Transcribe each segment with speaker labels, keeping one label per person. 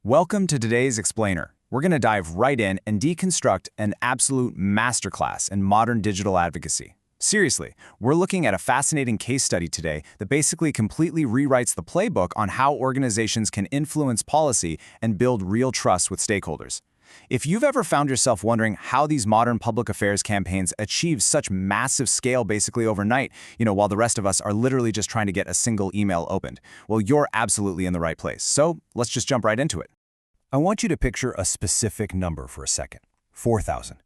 Speaker 1: Welcome to today's Explainer. We're going to dive right in and deconstruct an absolute masterclass in modern digital advocacy. Seriously, we're looking at a fascinating case study today that basically completely rewrites the playbook on how organizations can influence policy and build real trust with stakeholders. If you've ever found yourself wondering how these modern public affairs campaigns achieve such massive scale basically overnight, while the rest of us are literally just trying to get a single email opened, well, you're absolutely in the right place. So let's just jump right into it.
Speaker 2: I want you to picture a specific number for a second. 4,000.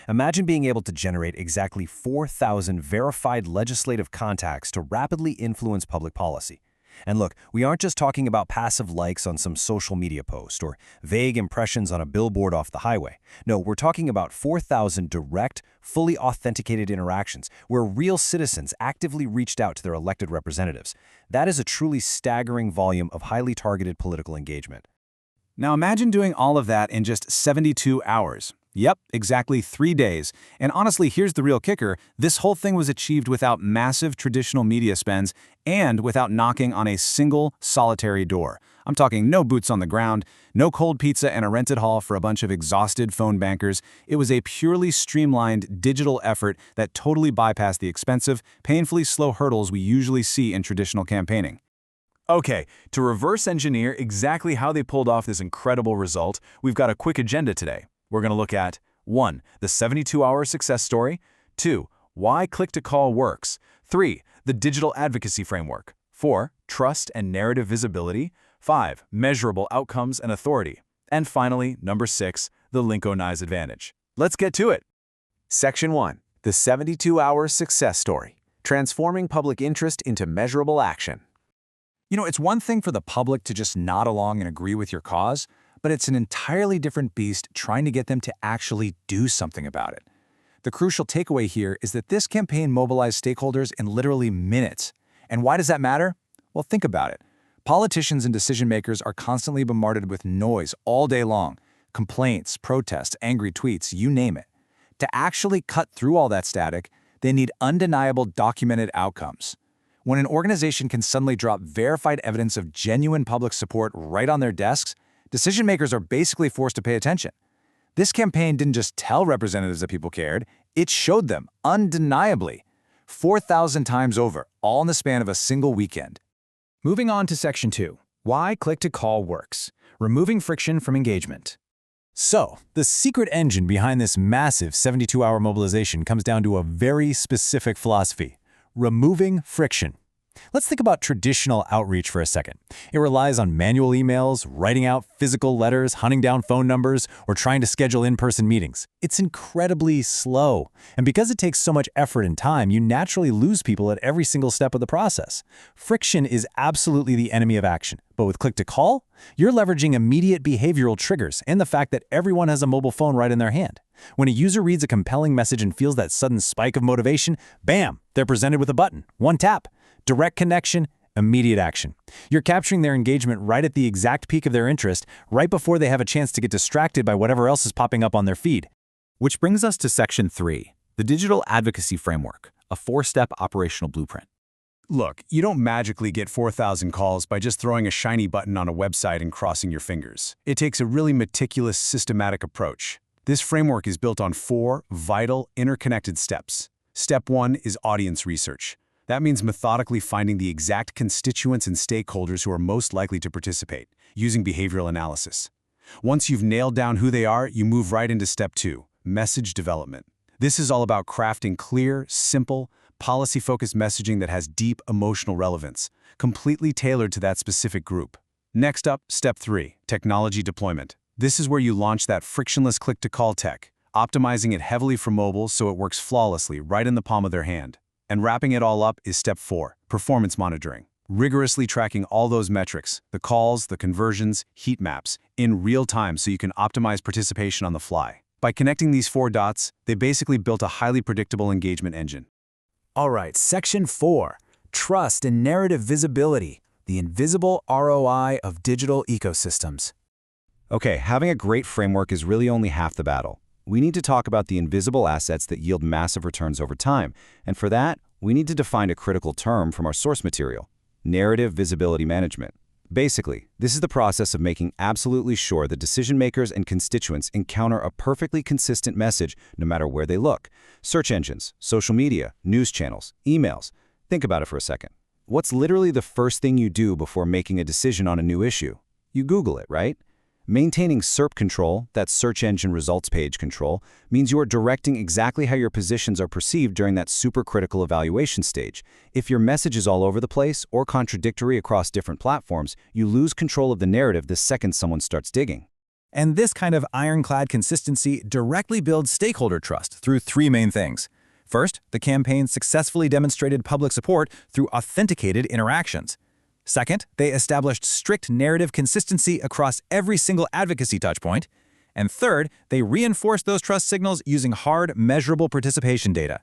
Speaker 2: Imagine being able to generate exactly 4,000 verified legislative contacts to rapidly influence public policy. And look, we aren't just talking about passive likes on some social media post or vague impressions on a billboard off the highway. No, we're talking about 4,000 direct, fully authenticated interactions where real citizens actively reached out to their elected representatives. That is a truly staggering volume of highly targeted political engagement.
Speaker 1: Now imagine doing all of that in just 72 hours. Yep, exactly 3 days. And honestly, here's the real kicker. This whole thing was achieved without massive traditional media spends and without knocking on a single solitary door. I'm talking no boots on the ground, no cold pizza and a rented hall for a bunch of exhausted phone bankers. It was a purely streamlined digital effort that totally bypassed the expensive, painfully slow hurdles we usually see in traditional campaigning. Okay, to reverse engineer exactly how they pulled off this incredible result, we've got a quick agenda today. We're going to look at 1. The 72-hour success story. 2. Why click-to-call works. 3. The digital advocacy framework. 4. Trust and narrative visibility. 5. Measurable outcomes and authority. And finally, number 6, the Linkonize advantage. Let's get to it. Section 1. The 72-hour success story. Transforming public interest into measurable action. It's one thing for the public to just nod along and agree with your cause, but it's an entirely different beast trying to get them to actually do something about it. The crucial takeaway here is that this campaign mobilized stakeholders in literally minutes. And why does that matter? Well, think about it. Politicians and decision-makers are constantly bombarded with noise all day long. Complaints, protests, angry tweets, you name it. To actually cut through all that static, they need undeniable documented outcomes. When an organization can suddenly drop verified evidence of genuine public support right on their desks, decision-makers are basically forced to pay attention. This campaign didn't just tell representatives that people cared, it showed them, undeniably. 4,000 times over, all in the span of a single weekend. Moving on to Section 2. Why click-to-call works. Removing friction from engagement. So, the secret engine behind this massive 72-hour mobilization comes down to a very specific philosophy: removing friction. Let's think about traditional outreach for a second. It relies on manual emails, writing out physical letters, hunting down phone numbers, or trying to schedule in-person meetings. It's incredibly slow. And because it takes so much effort and time, you naturally lose people at every single step of the process. Friction is absolutely the enemy of action. But with click-to-call, you're leveraging immediate behavioral triggers and the fact that everyone has a mobile phone right in their hand. When a user reads a compelling message and feels that sudden spike of motivation, bam, they're presented with a button. One tap. Direct connection, immediate action. You're capturing their engagement right at the exact peak of their interest, right before they have a chance to get distracted by whatever else is popping up on their feed. Which brings us to Section 3, the digital advocacy framework, a 4-step operational blueprint. Look, you don't magically get 4,000 calls by just throwing a shiny button on a website and crossing your fingers. It takes a really meticulous, systematic approach. This framework is built on 4 vital, interconnected steps. Step 1 is audience research. That means methodically finding the exact constituents and stakeholders who are most likely to participate, using behavioral analysis. Once you've nailed down who they are, you move right into Step 2, message development. This is all about crafting clear, simple, policy-focused messaging that has deep emotional relevance, completely tailored to that specific group. Next up, Step 3, technology deployment. This is where you launch that frictionless click-to-call tech, optimizing it heavily for mobile so it works flawlessly right in the palm of their hand. And wrapping it all up is Step 4, performance monitoring. Rigorously tracking all those metrics, the calls, the conversions, heat maps, in real time so you can optimize participation on the fly. By connecting these 4 dots, they basically built a highly predictable engagement engine.
Speaker 2: All right, Section 4, trust and narrative visibility, the invisible ROI of digital ecosystems.
Speaker 1: Okay, having a great framework is really only half the battle. We need to talk about the invisible assets that yield massive returns over time, and for that, we need to define a critical term from our source material: narrative visibility management.
Speaker 2: Basically, this is the process of making absolutely sure that decision makers and constituents encounter a perfectly consistent message no matter where they look. Search engines, social media, news channels, emails. Think about it for a second. What's literally the first thing you do before making a decision on a new issue? You Google it, right? Maintaining SERP control, that's search engine results page control, means you are directing exactly how your positions are perceived during that supercritical evaluation stage. If your message is all over the place or contradictory across different platforms, you lose control of the narrative the second someone starts digging.
Speaker 1: And this kind of ironclad consistency directly builds stakeholder trust through three main things. First, the campaign successfully demonstrated public support through authenticated interactions. Second, they established strict narrative consistency across every single advocacy touchpoint. And third, they reinforced those trust signals using hard, measurable participation data.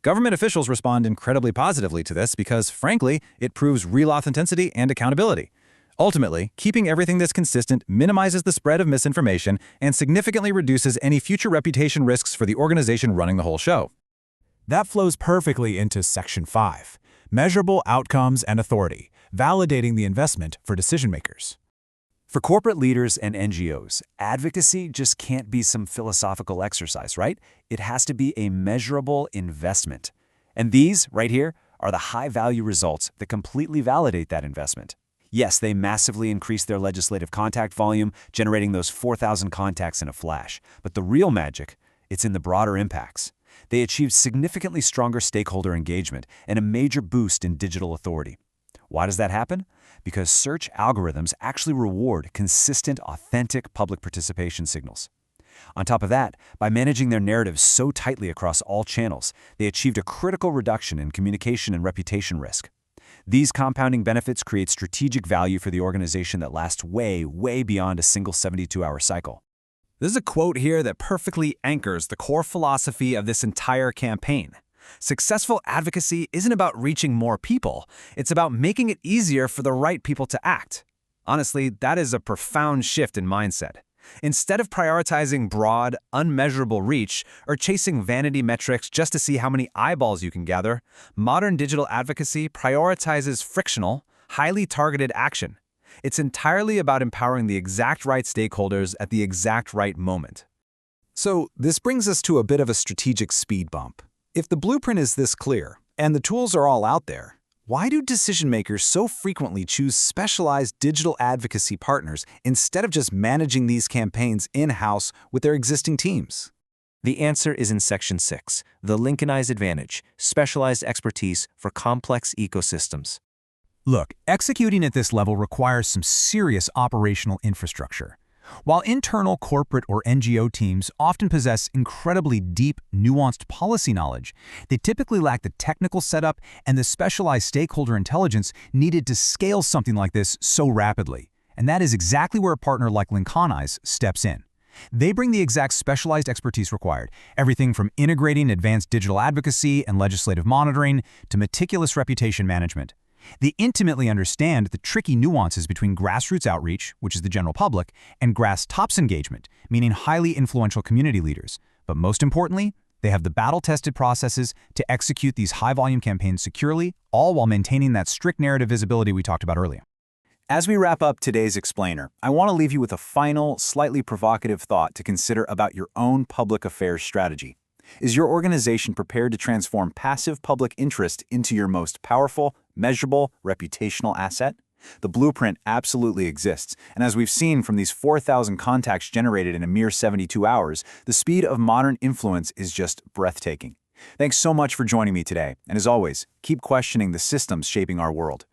Speaker 1: Government officials respond incredibly positively to this because, frankly, it proves real authenticity and accountability. Ultimately, keeping everything this consistent minimizes the spread of misinformation and significantly reduces any future reputation risks for the organization running the whole show. That flows perfectly into Section 5, Measurable Outcomes and Authority, validating the investment for decision makers.
Speaker 2: For corporate leaders and NGOs, advocacy just can't be some philosophical exercise, right? It has to be a measurable investment. And these, right here, are the high-value results that completely validate that investment. Yes, they massively increase their legislative contact volume, generating those 4,000 contacts in a flash. But the real magic, it's in the broader impacts. They achieved significantly stronger stakeholder engagement and a major boost in digital authority. Why does that happen? Because search algorithms actually reward consistent, authentic public participation signals. On top of that, by managing their narratives so tightly across all channels, they achieved a critical reduction in communication and reputation risk. These compounding benefits create strategic value for the organization that lasts way, way beyond a single 72-hour cycle.
Speaker 1: This is a quote here that perfectly anchors the core philosophy of this entire campaign. Successful advocacy isn't about reaching more people, it's about making it easier for the right people to act. Honestly, that is a profound shift in mindset. Instead of prioritizing broad, unmeasurable reach or chasing vanity metrics just to see how many eyeballs you can gather, modern digital advocacy prioritizes frictional, highly targeted action. It's entirely about empowering the exact right stakeholders at the exact right moment. So, this brings us to a bit of a strategic speed bump. If the blueprint is this clear, and the tools are all out there, why do decision makers so frequently choose specialized digital advocacy partners instead of just managing these campaigns in-house with their existing teams?
Speaker 3: The answer is in Section 6, the Linkonize advantage, specialized expertise for complex ecosystems.
Speaker 1: Look, executing at this level requires some serious operational infrastructure. While internal corporate or NGO teams often possess incredibly deep, nuanced policy knowledge, they typically lack the technical setup and the specialized stakeholder intelligence needed to scale something like this so rapidly. And that is exactly where a partner like Linkonize steps in. They bring the exact specialized expertise required, everything from integrating advanced digital advocacy and legislative monitoring to meticulous reputation management. They intimately understand the tricky nuances between grassroots outreach, which is the general public, and grass tops engagement, meaning highly influential community leaders. But most importantly, they have the battle-tested processes to execute these high-volume campaigns securely, all while maintaining that strict narrative visibility we talked about earlier. As we wrap up today's explainer, I want to leave you with a final, slightly provocative thought to consider about your own public affairs strategy. Is your organization prepared to transform passive public interest into your most powerful, measurable, reputational asset? The blueprint absolutely exists, and as we've seen from these 4,000 contacts generated in a mere 72 hours, the speed of modern influence is just breathtaking. Thanks so much for joining me today, and as always, keep questioning the systems shaping our world.